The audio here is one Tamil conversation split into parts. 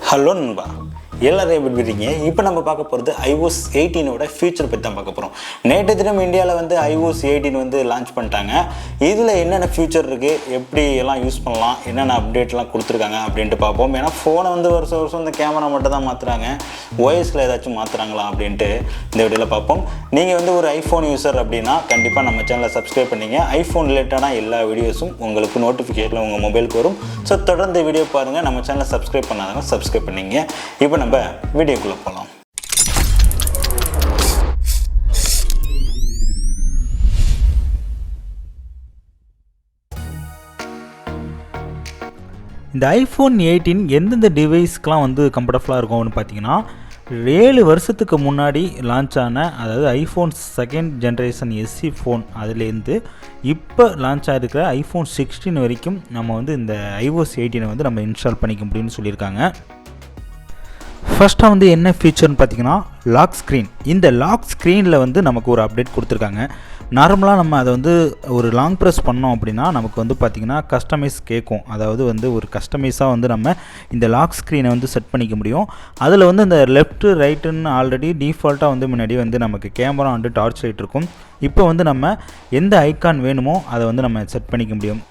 ஹலோ நண்பா, எல்லாரும் எப்படி இருக்கீங்க? இப்போ நம்ம பார்க்க போகிறது iOS 18 ஃபியூச்சர் பற்றி தான் பார்க்க போகிறோம். நேற்று தினம் இந்தியாவில் வந்து iOS 18 லான்ச் பண்ணிட்டாங்க. இதில் என்னென்ன ஃபியூச்சர் இருக்குது, எப்படி எல்லாம் யூஸ் பண்ணலாம், என்னென்ன அப்டேட்லாம் கொடுத்துருக்காங்க அப்படின்ட்டு பார்ப்போம். ஏன்னா ஃபோனை வந்து வருஷம் இந்த கேமரா மட்டும் தான் மாற்றுறாங்க, ஓஎஸில் ஏதாச்சும் மாற்றுறாங்களா அப்படின்ட்டு இந்த வீடியோவில் பார்ப்போம். நீங்கள் வந்து ஒரு ஐஃபோன் யூஸர் அப்படின்னா கண்டிப்பாக நம்ம சேனலை சப்ஸ்கிரைப் பண்ணிங்க. ஐஃபோன் ரிலேட்டடாக எல்லா வீடியோஸும் உங்களுக்கு நோட்டிஃபிகேஷனில் உங்கள் மொபைலுக்கு வரும். ஸோ தொடர்ந்து வீடியோ பாருங்கள். நம்ம சேனலை சப்ஸ்கிரைப் பண்ணாதவங்க சப்ஸ்கிரைப் பண்ணிங்க. இப்போ நம்ம வீடியோக்குள்ளே போகலாம். இந்த ஐஃபோன் 18 எந்தெந்த டிவைஸ்க்கெலாம் வந்து கம்ஃபர்டபுளாக இருக்கும்னு பார்த்தீங்கன்னா, 7 வருஷத்துக்கு முன்னாடி லான்ச் ஆன, அதாவது iPhone second generation SE phone அதுலேருந்து இப்போ லான்ச் ஆகிருக்கிற ஐஃபோன் 16 வரைக்கும் நம்ம வந்து இந்த iOS 18 வந்து நம்ம இன்ஸ்டால் பண்ணிக்க முடியும்னு சொல்லியிருக்காங்க. ஃபஸ்ட்டாக வந்து என்ன ஃபீச்சர்னு பார்த்தீங்கன்னா, லாக் ஸ்க்ரீன். இந்த லாக் ஸ்க்ரீனில் வந்து நமக்கு ஒரு அப்டேட் கொடுத்துருக்காங்க. நார்மலாக நம்ம அதை வந்து ஒரு லாங் ப்ரெஸ் பண்ணோம் அப்படின்னா நமக்கு வந்து பார்த்திங்கன்னா கஸ்டமைஸ் கேட்கும். அதாவது வந்து ஒரு கஸ்டமைஸாக வந்து நம்ம இந்த லாக் ஸ்க்ரீனை வந்து செட் பண்ணிக்க முடியும். அதில் வந்து இந்த லெஃப்ட்டு ரைட்டுன்னு ஆல்ரெடி டிஃபால்ட்டாக வந்து முன்னாடி வந்து நமக்கு கேமரா வந்து டார்ச் லைட் இருக்கும். இப்போ வந்து நம்ம எந்த ஐக்கான் வேணுமோ அதை வந்து நம்ம செட் பண்ணிக்க முடியும்.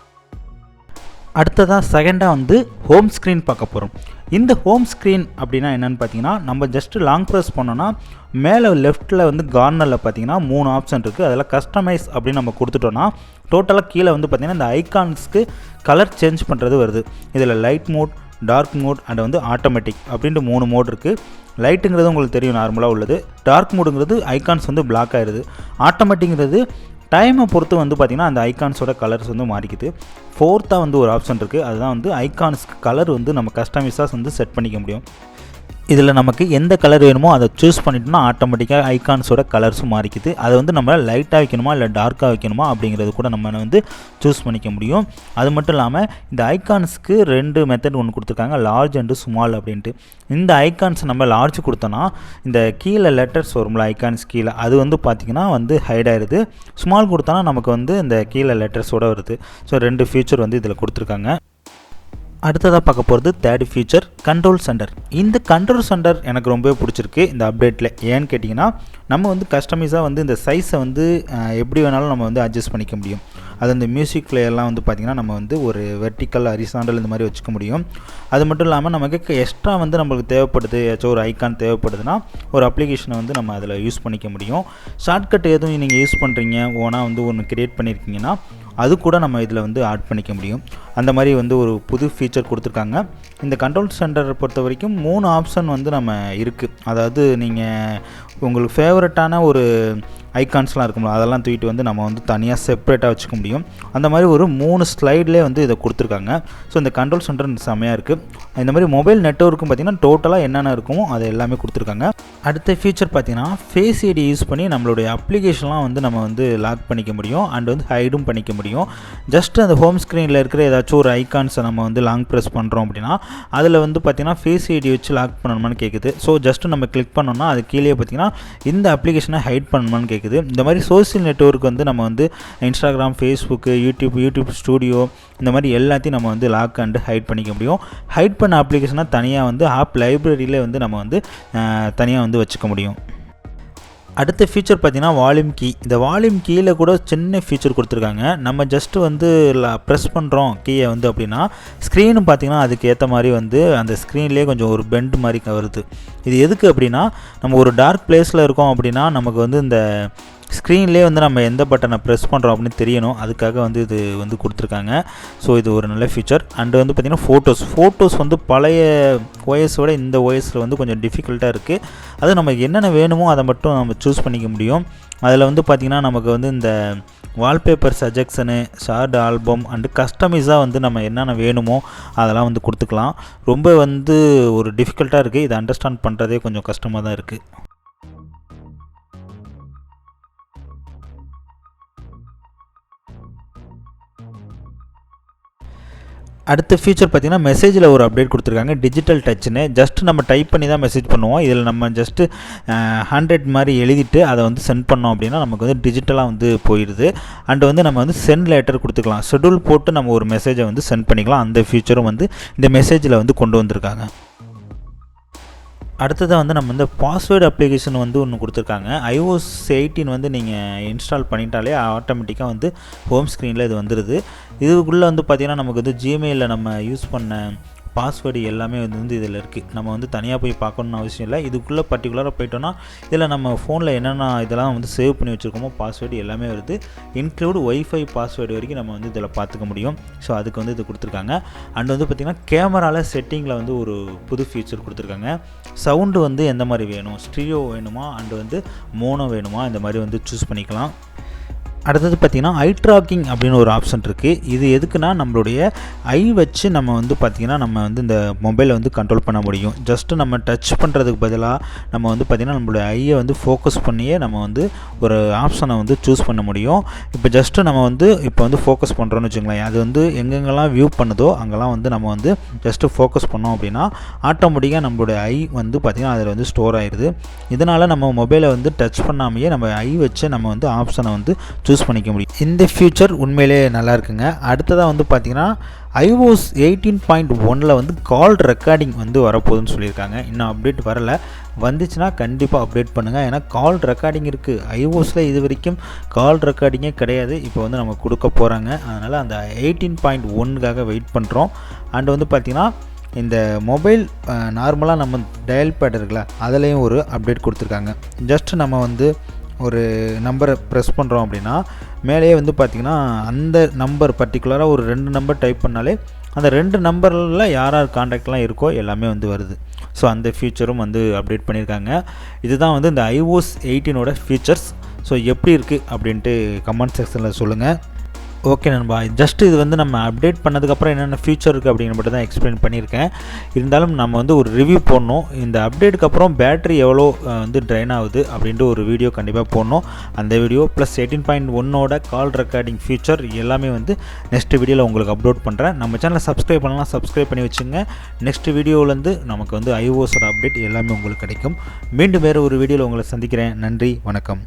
அடுத்ததாக செகண்டாக வந்து ஹோம் ஸ்க்ரீன் பார்க்க போகிறோம். இந்த ஹோம் ஸ்க்ரீன் அப்படின்னா என்னென்னு பார்த்தீங்கன்னா, நம்ம ஜஸ்ட்டு லாங் ப்ரெஸ் பண்ணோன்னா மேலே லெஃப்ட்டில் வந்து கார்னரில் பார்த்தீங்கன்னா 3 ஆப்ஷன் இருக்குது. அதில் கஸ்டமைஸ் அப்படின்னு நம்ம கொடுத்துட்டோன்னா டோட்டலாக கீழே வந்து பார்த்திங்கன்னா இந்த ஐகான்ஸ்க்கு கலர் சேஞ்ச் பண்ணுறது வருது. இதில் light mode, dark mode and வந்து ஆட்டோமேட்டிக் அப்படின்ட்டு 3 மோட் இருக்குது. லைட்டுங்கிறது உங்களுக்கு தெரியும் நார்மலாக உள்ளது. டார்க் மோடுங்கிறது ஐகான்ஸ் வந்து பிளாக் ஆகிடுது. ஆட்டோமேட்டிக்கிறது டைமை பொறுத்து வந்து பார்த்திங்கன்னா அந்த ஐகான்ஸோட கலர்ஸ் வந்து மாறிக்குது. ஃபோர்த்தாக வந்து ஒரு ஆப்ஷன் இருக்குது. அதுதான் வந்து ஐகான்ஸ்க்கு கலர் வந்து நம்ம கஸ்டமைஸாக வந்து செட் பண்ணிக்க முடியும். இதில் நமக்கு எந்த கலர் வேணுமோ அதை சூஸ் பண்ணிட்டோம்னா ஆட்டோமேட்டிக்காக ஐகான்ஸோட கலர்ஸும் மாறிக்குது. அதை வந்து நம்ம லைட்டாக வைக்கணுமா இல்லை டார்க்காக வைக்கணுமா அப்படிங்கிறது கூட நம்ம வந்து சூஸ் பண்ணிக்க முடியும். அது மட்டும் இல்லாமல் இந்த ஐகான்ஸுக்கு 2 மெத்தட் ஒன்று கொடுத்துருக்காங்க, லார்ஜ் அண்டு ஸ்மால் அப்படின்ட்டு. இந்த ஐகான்ஸ் நம்ம லார்ஜ் கொடுத்தோன்னா இந்த கீழே லெட்டர்ஸ் வரும்ல ஐகான்ஸ் கீழே, அது வந்து பார்த்திங்கன்னா வந்து ஹைட் ஆகிடுது. ஸ்மால் கொடுத்தோன்னா நமக்கு வந்து இந்த கீழே லெட்டர்ஸோடு வருது. ஸோ 2 ஃபீச்சர் வந்து இதில் கொடுத்துருக்காங்க. அடுத்ததாக பார்க்க போகிறது தேர்ட் ஃபீச்சர், கண்ட்ரோல் சென்டர். இந்த கண்ட்ரோல் சென்டர் எனக்கு ரொம்பவே பிடிச்சிருக்கு இந்த அப்டேட்டில். ஏன்னு கேட்டிங்கன்னா, நம்ம வந்து கஸ்டமைஸாக வந்து இந்த சைஸை வந்து எப்படி வேணாலும் நம்ம வந்து அட்ஜஸ்ட் பண்ணிக்க முடியும். அது அந்த மியூசிக் பிளேயர்லாம் வந்து பார்த்திங்கன்னா நம்ம வந்து ஒரு வெர்டிக்கல் ஹரிசாண்டல் இந்த மாதிரி வச்சுக்க முடியும். அது மட்டும் இல்லாமல் நமக்கு எக்ஸ்ட்ரா வந்து நம்மளுக்கு தேவைப்படுது, ஏதாச்சும் ஒரு ஐக்கான் தேவைப்படுதுன்னா ஒரு அப்ளிகேஷனை வந்து நம்ம அதில் யூஸ் பண்ணிக்க முடியும். ஷார்ட்கட் எதுவும் நீங்கள் யூஸ் பண்ணுறீங்க, ஓனாக வந்து ஒன்று க்ரியேட் பண்ணியிருக்கீங்கன்னா அது கூட நம்ம இதில் வந்து ஆட் பண்ணிக்க முடியும். அந்த மாதிரி வந்து ஒரு புது ஃபீச்சர் கொடுத்துருக்காங்க. இந்த கண்ட்ரோல் சென்டரை பொறுத்த வரைக்கும் 3 ஆப்ஷன் வந்து நம்ம இருக்குது. அதாவது நீங்கள் உங்களுக்கு ஃபேவரட்டான ஒரு ஐகான்ஸ்லாம் இருக்கும்ல, அதெல்லாம் தூக்கிட்டு வந்து நம்ம வந்து தனியாக செப்பரேட்டாக வச்சுக்க முடியும். அந்த மாதிரி ஒரு 3 ஸ்லைட்லேயே வந்து இதை கொடுத்துருக்காங்க. ஸோ இந்த கண்ட்ரோல் சென்டர் செம்மையாக இருக்குது. இந்த மாதிரி மொபைல் நெட்வொர்க்கும் பார்த்திங்கன்னா டோட்டலாக என்னென்ன இருக்குமோ அதை எல்லாமே கொடுத்துருக்காங்க. அடுத்த ஃபீச்சர் பார்த்திங்கன்னா ஃபேஸ் ஐடி யூஸ் பண்ணி நம்மளுடைய அப்ளிகேஷன்லாம் வந்து நம்ம வந்து லாக் பண்ணிக்க முடியும் அண்ட் வந்து ஹைடும் பண்ணிக்க முடியும். ஜஸ்ட் அந்த ஹோம் ஸ்க்ரீனில் இருக்கிற ஏதாச்சும் ஒரு ஐகான்ஸை நம்ம வந்து லாங் ப்ரெஸ் பண்ணுறோம் அப்படின்னா அதில் வந்து பார்த்திங்கன்னா ஃபேஸ் ஐடி வச்சு லாக் பண்ணணுமான்னு கேட்குது. ஸோ ஜஸ்ட்டு நம்ம கிளிக் பண்ணோம்னா அது கீழே பார்த்திங்கன்னா இந்த அப்ளிகேஷனை ஹைட் பண்ணணுமான்னு கேட்குது. இந்த மாதிரி சோசியல் நெட்வொர்க் வந்து நம்ம வந்து இன்ஸ்டாகிராம், ஃபேஸ்புக்கு, யூடியூப் ஸ்டூடியோ இந்த மாதிரி எல்லாத்தையும் நம்ம வந்து லாக் அண்ட் ஹைட் பண்ணிக்க முடியும். ஹைட் பண்ண அப்ளிகேஷனாக தனியாக வந்து ஆப் லைப்ரரியில் வந்து நம்ம வந்து தனியாக வந்து வச்சுக்க முடியும். அடுத்த ஃபீச்சர் பார்த்திங்கன்னா வால்யூம் கீ. இந்த வால்யூம் கீயில் கூட சின்ன ஃபீச்சர் கொடுத்துருக்காங்க. நம்ம ஜஸ்ட்டு வந்து ப்ரெஸ் பண்ணுறோம் கீயை வந்து அப்படின்னா ஸ்க்ரீனு பார்த்திங்கன்னா அதுக்கு ஏற்ற மாதிரி வந்து அந்த ஸ்க்ரீன்லேயே கொஞ்சம் ஒரு பெண்ட் மாதிரி வருது. இது எதுக்கு அப்படின்னா, நம்ம ஒரு டார்க் பிளேஸில் இருக்கோம் அப்படின்னா நமக்கு வந்து இந்த ஸ்க்ரீன்லேயே வந்து நம்ம எந்த பட்டனை ப்ரெஸ் பண்ணுறோம் அப்படின்னு தெரியணும். அதுக்காக வந்து இது வந்து கொடுத்துருக்காங்க. ஸோ இது ஒரு நல்ல ஃபீச்சர். அண்டு வந்து பார்த்திங்கன்னா ஃபோட்டோஸ் வந்து பழைய ஓஎஸோட இந்த ஓஎஸில் வந்து கொஞ்சம் டிஃபிகல்ட்டாக இருக்குது. அது நமக்கு என்னென்ன வேணுமோ அதை மட்டும் நம்ம சூஸ் பண்ணிக்க முடியும். அதில் வந்து பார்த்திங்கன்னா நமக்கு வந்து இந்த வால்பேப்பர் சஜெக்ஷனு, ஷார்ட் ஆல்பம் அண்டு கஸ்டமைஸாக வந்து நம்ம என்னென்ன வேணுமோ அதெல்லாம் வந்து கொடுத்துக்கலாம். ரொம்ப வந்து ஒரு டிஃபிகல்ட்டாக இருக்குது. இதை அண்டர்ஸ்டாண்ட் பண்ணுறதே கொஞ்சம் கஷ்டமாக தான் இருக்குது. அடுத்த ஃபீச்சர் பார்த்திங்கன்னா மெசேஜில் ஒரு அப்டேட் கொடுத்துருக்காங்க, டிஜிட்டல் டச்சுன்னு. ஜஸ்ட் நம்ம டைப் பண்ணி தான் மெசேஜ் பண்ணுவோம். இதில் நம்ம ஜஸ்ட்டு 100 மாதிரி எழுதிட்டு அதை வந்து சென்ட் பண்ணோம் அப்படின்னா நமக்கு வந்து டிஜிட்டலாக வந்து போயிடுது. அண்டு வந்து நம்ம வந்து சென்ட் லேட்டர் கொடுத்துக்கலாம். ஷெட்யூல் போட்டு நம்ம ஒரு மெசேஜை வந்து சென்ட் பண்ணிக்கலாம். அந்த ஃபீச்சரும் வந்து இந்த மெசேஜில் வந்து கொண்டு வந்திருக்காங்க. அடுத்ததாக வந்து நம்ம இந்த பாஸ்வேர்டு அப்ளிகேஷன் வந்து ஒன்று கொடுத்துருக்காங்க. iOS 18 வந்து நீங்கள் இன்ஸ்டால் பண்ணிட்டாலே ஆட்டோமேட்டிக்காக வந்து ஹோம் ஸ்க்ரீனில் இது வந்துடுது. இதுக்குள்ளே வந்து பார்த்திங்கன்னா நமக்கு வந்து ஜிமெயிலில் நம்ம யூஸ் பண்ண பாஸ்வேர்டு எல்லாமே வந்து இதில் இருக்குது. நம்ம வந்து தனியாக போய் பார்க்கணுன்னு அவசியம் இல்லை. இதுக்குள்ளே பர்டிகுலராக போய்ட்டோன்னா இதில் நம்ம ஃபோனில் என்னென்ன இதெல்லாம் வந்து சேவ் பண்ணி வச்சுருக்கோமோ பாஸ்வேர்டு எல்லாமே வருது. இன்க்ளூட் ஒய்ஃபை பாஸ்வேர்டு வரைக்கும் நம்ம வந்து இதில் பார்த்துக்க முடியும். ஸோ அதுக்கு வந்து இது கொடுத்துருக்காங்க. அண்ட் வந்து பார்த்திங்கன்னா கேமராவில் செட்டிங்கில் வந்து ஒரு புது ஃபீச்சர் கொடுத்துருக்காங்க. சவுண்டு வந்து எந்த மாதிரி வேணும், ஸ்டீரியோ வேணுமா அண்டு வந்து மோனோ வேணுமா, இந்த மாதிரி வந்து சூஸ் பண்ணிக்கலாம். அடுத்தது பார்த்திங்கன்னா ஐ ட்ராக்கிங் அப்படின்னு ஒரு ஆப்ஷன் இருக்குது. இது எதுக்குன்னா நம்மளுடைய ஐ வச்சு நம்ம வந்து பார்த்திங்கன்னா நம்ம வந்து இந்த மொபைலை வந்து கண்ட்ரோல் பண்ண முடியும். ஜஸ்ட்டு நம்ம டச் பண்ணுறதுக்கு பதிலாக நம்ம வந்து பார்த்திங்கன்னா நம்மளுடைய ஐயை வந்து ஃபோக்கஸ் பண்ணியே நம்ம வந்து ஒரு ஆப்ஷனை வந்து சூஸ் பண்ண முடியும். இப்போ ஜஸ்ட்டு நம்ம வந்து இப்போ வந்து ஃபோக்கஸ் பண்ணுறோன்னு வச்சுங்களேன், அது வந்து எங்கெங்கெல்லாம் வியூ பண்ணுதோ அங்கெல்லாம் வந்து நம்ம வந்து ஜஸ்ட்டு ஃபோக்கஸ் பண்ணோம் அப்படின்னா ஆட்டோமேட்டிக்காக நம்மளுடைய ஐ வந்து பார்த்திங்கன்னா அதில் வந்து ஸ்டோர் ஆயிடுது. இதனால் நம்ம மொபைலை வந்து டச் பண்ணாமையே நம்ம ஐ வச்சு நம்ம வந்து ஆப்ஷனை வந்து சூஸ் பண்ணிக்க முடியும். இந்த ஃபியூச்சர் உண்மையிலே நல்லா இருக்குங்க. அடுத்ததாக வந்து பார்த்திங்கன்னா iOS 18.1 வந்து கால் ரெக்கார்டிங் வந்து வரப்போகுதுன்னு சொல்லியிருக்காங்க. இன்னும் அப்டேட் வரலை. வந்துச்சுன்னா கண்டிப்பாக அப்டேட் பண்ணுங்கள். ஏன்னா கால் ரெக்கார்டிங் இருக்குது. iOSல இது வரைக்கும் கால் ரெக்கார்டிங்கே கிடையாது. இப்போ வந்து நம்ம கொடுக்க போகிறாங்க. அதனால் அந்த 18.1க்காக வெயிட் பண்ணுறோம். அண்ட் வந்து பார்த்திங்கன்னா இந்த மொபைல் நார்மலாக நம்ம டயல் பேட் இருக்குல்ல, அதுலேயும் ஒரு அப்டேட் கொடுத்துருக்காங்க. ஜஸ்ட் நம்ம வந்து ஒரு நம்பரை ப்ரெஸ் பண்ணுறோம் அப்படின்னா மேலேயே வந்து பார்த்திங்கன்னா அந்த நம்பர் பர்டிகுலராக ஒரு 2 நம்பர் டைப் பண்ணாலே அந்த 2 நம்பரில் யார் காண்டாக்ட்லாம் இருக்கோ எல்லாமே வந்து வருது. ஸோ அந்த ஃபியூச்சரும் வந்து அப்டேட் பண்ணியிருக்காங்க. இதுதான் வந்து இந்த iOS 18 ஃபீச்சர்ஸ். ஸோ எப்படி இருக்குது அப்படின்ட்டு கமெண்ட் செக்ஷனில் சொல்லுங்கள். ஓகே நண்பா, ஜஸ்ட்டு இது வந்து நம்ம அப்டேட் பண்ணதுக்கப்புறம் என்னென்ன ஃபியூச்சர் இருக்குது அப்படிங்கிற மட்டும் தான் எக்ஸ்பிளைன் பண்ணியிருக்கேன். இருந்தாலும் நம்ம வந்து ஒரு ரிவ்யூ போடணும். இந்த அப்டேட்டுக்கு அப்புறம் பேட்டரி எவ்வளோ வந்து ட்ரைன் ஆகுது அப்படின்ட்டு ஒரு வீடியோ கண்டிப்பாக போடணும். அந்த வீடியோ ப்ளஸ் 18.1 கால் ரெக்கார்டிங் ஃபியூச்சர் எல்லாமே வந்து நெக்ஸ்ட் வீடியோவில் உங்களுக்கு அப்லோட் பண்ணுறேன். நம்ம சேனலை சப்ஸ்கிரைப் பண்ணலாம், சப்ஸ்கிரைப் பண்ணி வச்சுங்க. நெக்ஸ்ட் வீடியோவிலேருந்து நமக்கு வந்து iOS அப்டேட் எல்லாமே உங்களுக்கு கிடைக்கும். மீண்டும் வேறு ஒரு வீடியோவில் உங்களை சந்திக்கிறேன். நன்றி, வணக்கம்.